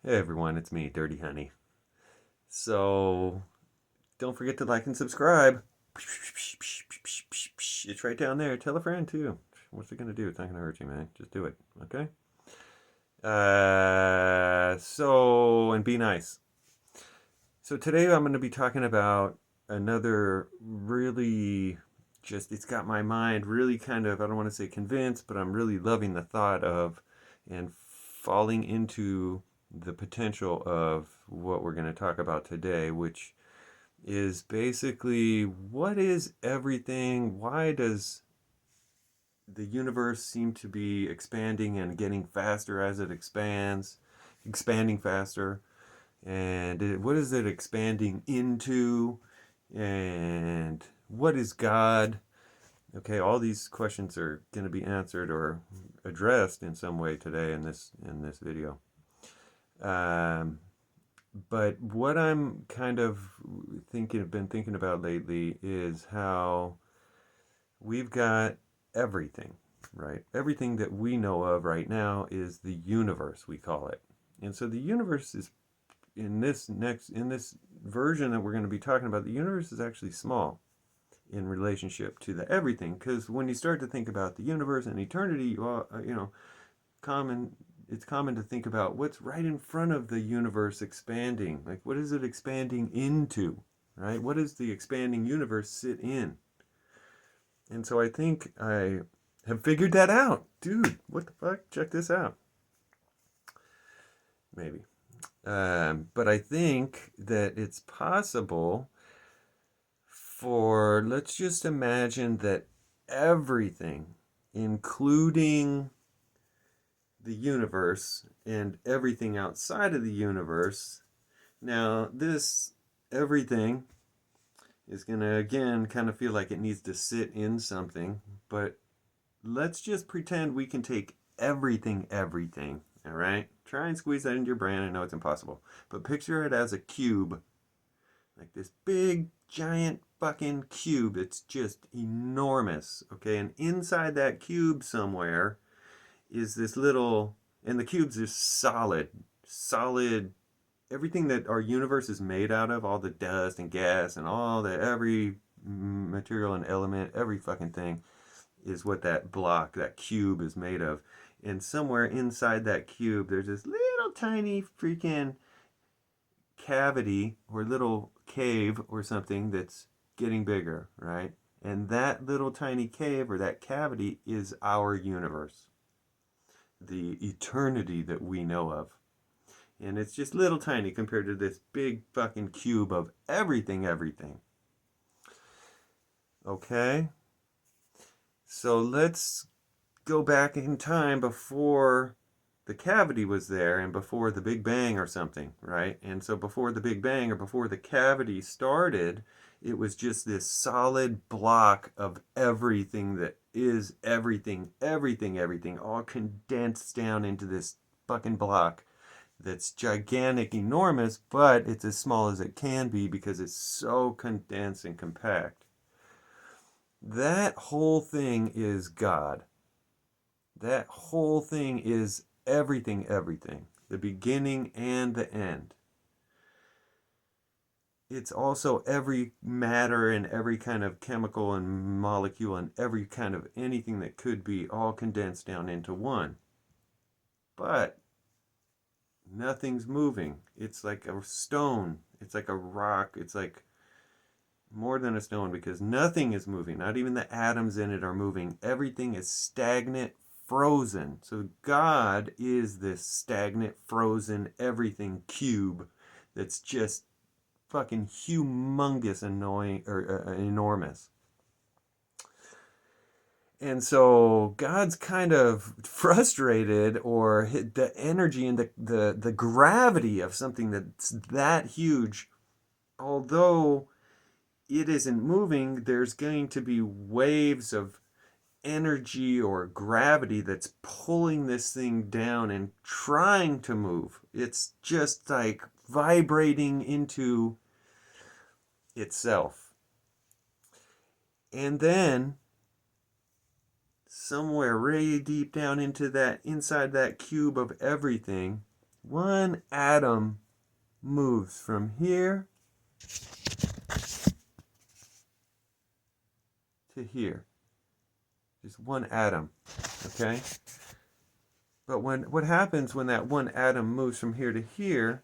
Hey everyone, it's me, Dirty Honey. So don't forget to like and subscribe. It's right down there. Tell a friend too. What's it gonna do? It's not gonna hurt you, man. Just do it. Okay? And be nice. So today I'm gonna be talking about another really it's got my mind really kind of, I don't want to say convinced, but I'm really loving the thought of and falling into the potential of what we're going to talk about today, which is basically what is everything? Why does the universe seem to be expanding and getting faster as it expands, expanding faster? And what is it expanding into? And what is God? Okay, all these questions are going to be answered or addressed in some way today in this video. Um, but what I'm kind of been thinking about lately is how we've got everything, right? Everything that we know of right now is the universe, we call it. And so the universe is in this version that we're going to be talking about, the universe is actually small in relationship to the everything, because when you start to think about the universe and eternity, common it's common to think about what's right in front of the universe expanding. Like, what is it expanding into, right? What does the expanding universe sit in? And so I think I have figured that out. Dude, what the fuck? Check this out. Maybe. But I think that it's possible let's just imagine that everything, including the universe and everything outside of the universe. Now, this everything is going to again kind of feel like it needs to sit in something, but let's just pretend we can take everything, all right? Try and squeeze that into your brain. I know it's impossible, but picture it as a cube, like this big, giant fucking cube. It's just enormous, okay? And inside that cube somewhere is this little, and the cube's just solid. Everything that our universe is made out of, all the dust and gas and every material and element, every fucking thing is what that cube is made of. And somewhere inside that cube, there's this little tiny freaking cavity or little cave or something that's getting bigger, right? And that little tiny cave or that cavity is our universe, the eternity that we know of. And it's just little tiny compared to this big fucking cube of everything. Okay? So let's go back in time before the cavity was there and before the Big Bang or something, right? And so before the Big Bang or before the cavity started, it was just this solid block of everything that is everything, all condensed down into this fucking block that's gigantic, enormous, but it's as small as it can be because it's so condensed and compact. That whole thing is God. That whole thing is everything, the beginning and the end. It's also every matter and every kind of chemical and molecule and every kind of anything that could be all condensed down into one. But nothing's moving. It's like a stone. It's like a rock. It's like more than a stone because nothing is moving. Not even the atoms in it are moving. Everything is stagnant, frozen. So God is this stagnant, frozen everything cube that's just fucking humongous, annoying, or enormous. And so God's kind of frustrated, or the energy and the gravity of something that's that huge, although it isn't moving, there's going to be waves of energy or gravity that's pulling this thing down and trying to move. It's just like vibrating into itself. And then somewhere way deep down into that inside that cube of everything, one atom moves from here to here. Just one atom, okay? But what happens when that one atom moves from here to here,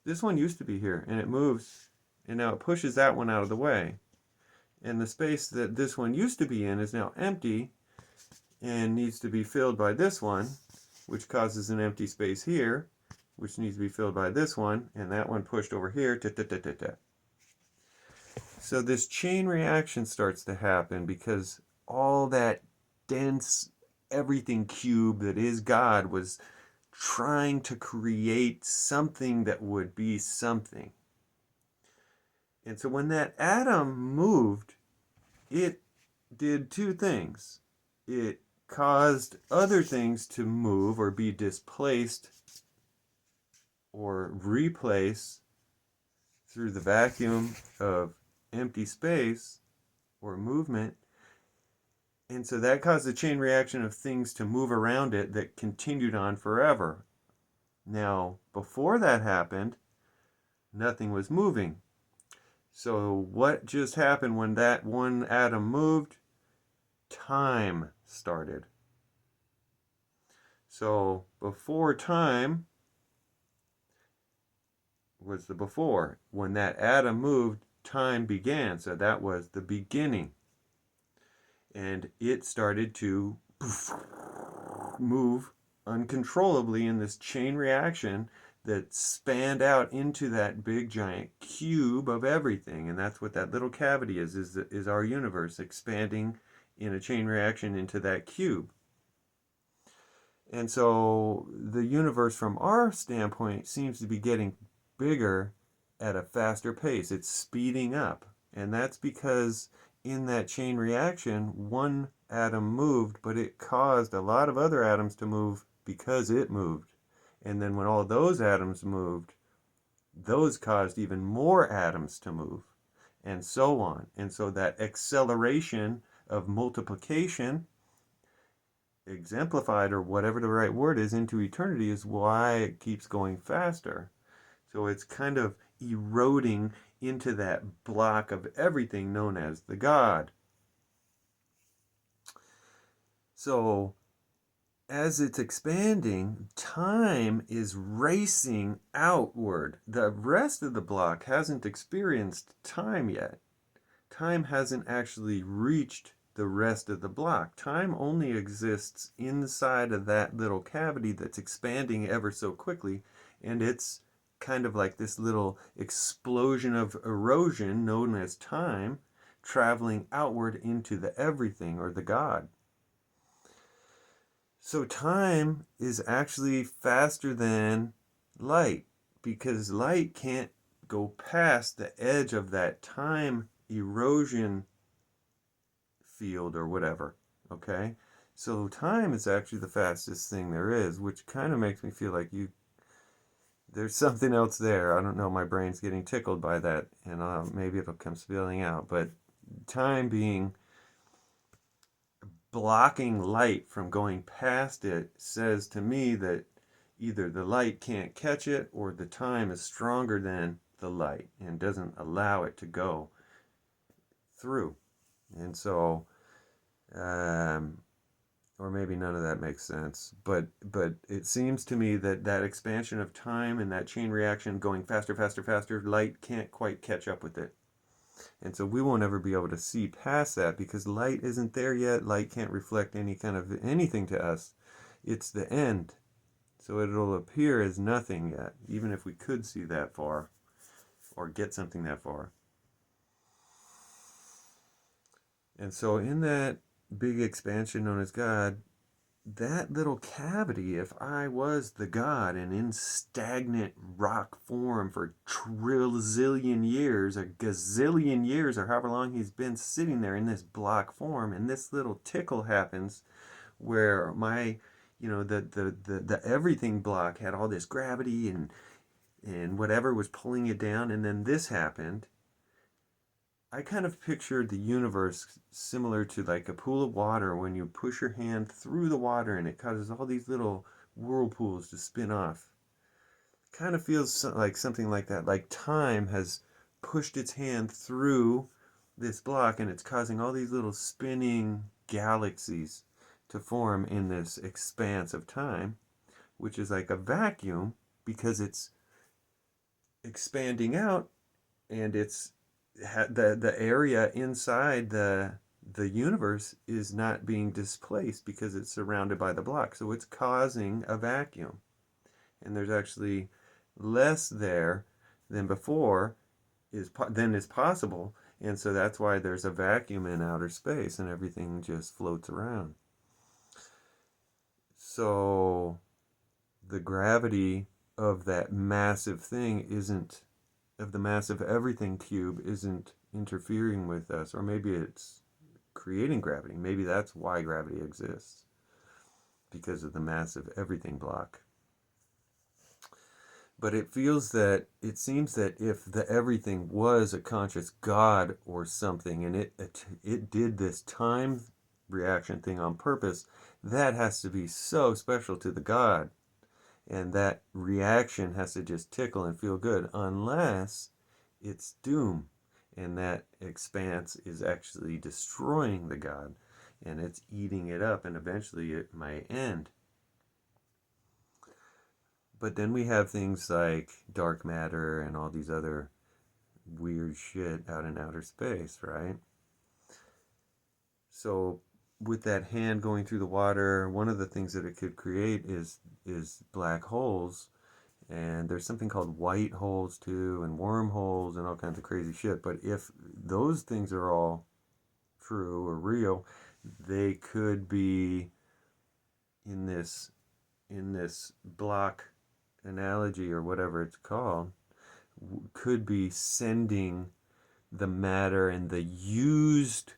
this one used to be here, and it moves, and now it pushes that one out of the way. And the space that this one used to be in is now empty and needs to be filled by this one, which causes an empty space here, which needs to be filled by this one, and that one pushed over here. So this chain reaction starts to happen because all that dense everything cube that is God was trying to create something that would be something. And so when that atom moved, it did two things. It caused other things to move or be displaced or replaced through the vacuum of empty space or movement. And so that caused a chain reaction of things to move around it that continued on forever. Now, before that happened, nothing was moving. So what just happened when that one atom moved? Time started. So before time was the before. When that atom moved, time began. So that was the beginning. And it started to move uncontrollably in this chain reaction that spanned out into that big giant cube of everything. And that's what that little cavity is our universe expanding in a chain reaction into that cube. And so the universe from our standpoint seems to be getting bigger at a faster pace. It's speeding up. And that's because in that chain reaction, one atom moved, but it caused a lot of other atoms to move because it moved. And then when all those atoms moved, those caused even more atoms to move, and so on. And so that acceleration of multiplication, exemplified, or whatever the right word is, into eternity is why it keeps going faster. So it's kind of eroding into that block of everything known as the God. So as it's expanding, time is racing outward. The rest of the block hasn't experienced time yet. Time hasn't actually reached the rest of the block. Time only exists inside of that little cavity that's expanding ever so quickly, and it's kind of like this little explosion of erosion known as time, traveling outward into the everything or the God. So time is actually faster than light, because light can't go past the edge of that time erosion field or whatever, okay? So time is actually the fastest thing there is, which kind of makes me feel like there's something else there. I don't know, my brain's getting tickled by that, and maybe it'll come spilling out. But time being blocking light from going past it says to me that either the light can't catch it or the time is stronger than the light and doesn't allow it to go through. And so, or maybe none of that makes sense, but it seems to me that that expansion of time and that chain reaction going faster, faster, faster, light can't quite catch up with it. And so we won't ever be able to see past that because light isn't there yet. Light can't reflect any kind of anything to us. It's the end. So it'll appear as nothing yet, even if we could see that far or get something that far. And so in that big expansion known as God, that little cavity, if I was the God and in stagnant rock form for trillion years, a gazillion years, or however long he's been sitting there in this block form, and this little tickle happens where my, the everything block had all this gravity and whatever was pulling it down, and then this happened. I kind of pictured the universe similar to like a pool of water when you push your hand through the water and it causes all these little whirlpools to spin off. kind of feels like something like that. Like time has pushed its hand through this block and it's causing all these little spinning galaxies to form in this expanse of time, which is like a vacuum because it's expanding out and it's the area inside the universe is not being displaced because it's surrounded by the block. So it's causing a vacuum. And there's actually less there than before than is possible. And so that's why there's a vacuum in outer space and everything just floats around. So the gravity of that massive thing isn't, of the massive everything cube isn't interfering with us, or maybe it's creating gravity. Maybe that's why gravity exists, because of the massive everything block. But it seems that if the everything was a conscious God or something, and it did this time reaction thing on purpose, that has to be so special to the God. And that reaction has to just tickle and feel good, unless it's doom. And that expanse is actually destroying the God, and it's eating it up, and eventually it might end. But then we have things like dark matter and all these other weird shit out in outer space, right? So with that hand going through the water, one of the things that it could create is black holes. And there's something called white holes too, and wormholes and all kinds of crazy shit. But if those things are all true or real, they could be in this block analogy or whatever it's called, could be sending the matter and the used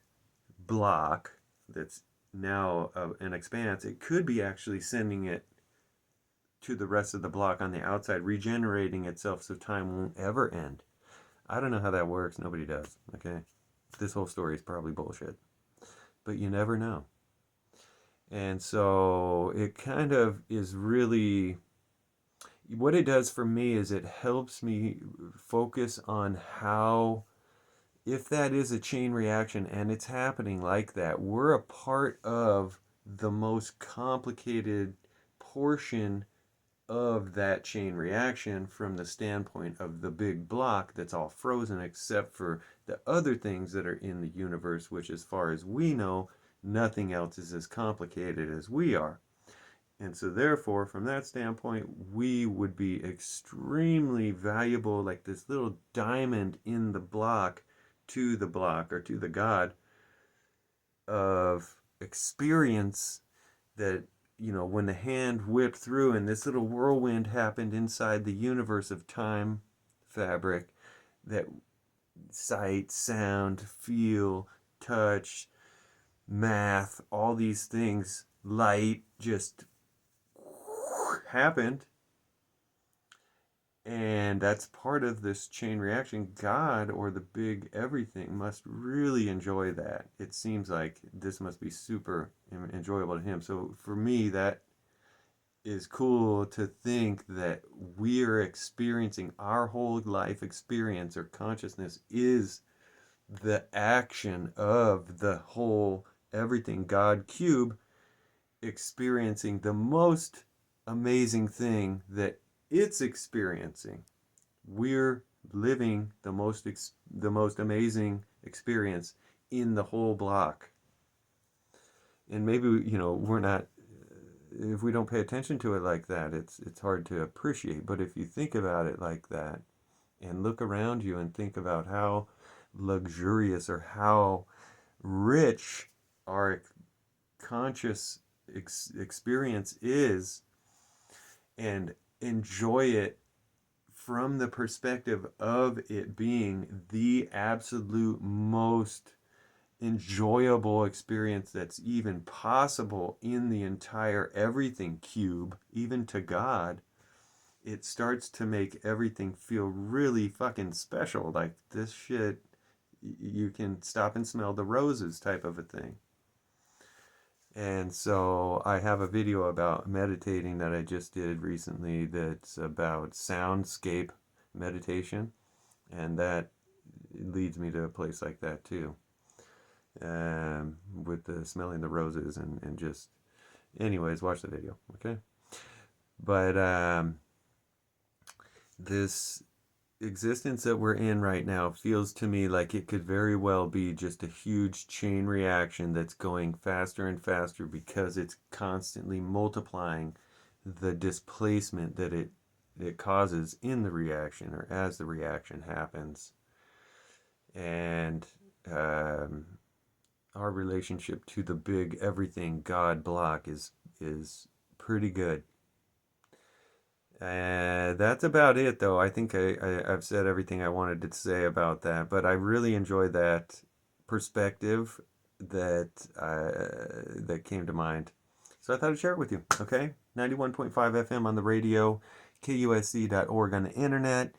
block that's now an expanse, it could be actually sending it to the rest of the block on the outside, regenerating itself so time won't ever end. I don't know how that works. Nobody does. Okay? This whole story is probably bullshit. But you never know. And so it kind of is really, what it does for me is it helps me focus on how, if that is a chain reaction and it's happening like that, we're a part of the most complicated portion of that chain reaction from the standpoint of the big block that's all frozen except for the other things that are in the universe, which as far as we know, nothing else is as complicated as we are. And so therefore, from that standpoint, we would be extremely valuable, like this little diamond in the block to the block or to the God of experience that, when the hand whipped through and this little whirlwind happened inside the universe of time fabric, that sight, sound, feel, touch, math, all these things, light, just happened. And that's part of this chain reaction. God, or the big everything, must really enjoy that. It seems like this must be super enjoyable to him. So for me, that is cool to think that we're experiencing our whole life experience or consciousness is the action of the whole everything God cube experiencing the most amazing thing that it's experiencing. We're living the most amazing experience in the whole block. And maybe, we're not, if we don't pay attention to it like that, it's hard to appreciate. But if you think about it like that and look around you and think about how luxurious or how rich our conscious experience is, and enjoy it from the perspective of it being the absolute most enjoyable experience that's even possible in the entire everything cube, even to God, it starts to make everything feel really fucking special. Like this shit, you can stop and smell the roses type of a thing. And so I have a video about meditating that I just did recently that's about soundscape meditation, and that leads me to a place like that too, with the smelling the roses and just, anyways, watch the video, okay? But this existence that we're in right now feels to me like it could very well be just a huge chain reaction that's going faster and faster because it's constantly multiplying the displacement that it causes in the reaction or as the reaction happens. And our relationship to the big everything God block is pretty good. That's about it, though. I think I've said everything I wanted to say about that, but I really enjoyed that perspective that that came to mind. So I thought I'd share it with you. Okay, 91.5 FM on the radio, KUSC.org on the internet.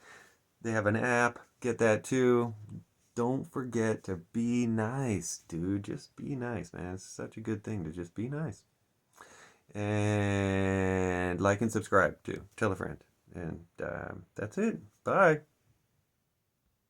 They have an app. Get that too. Don't forget to be nice, dude. Just be nice, man. It's such a good thing to just be nice. And like and subscribe too. Tell a friend. And that's it. Bye.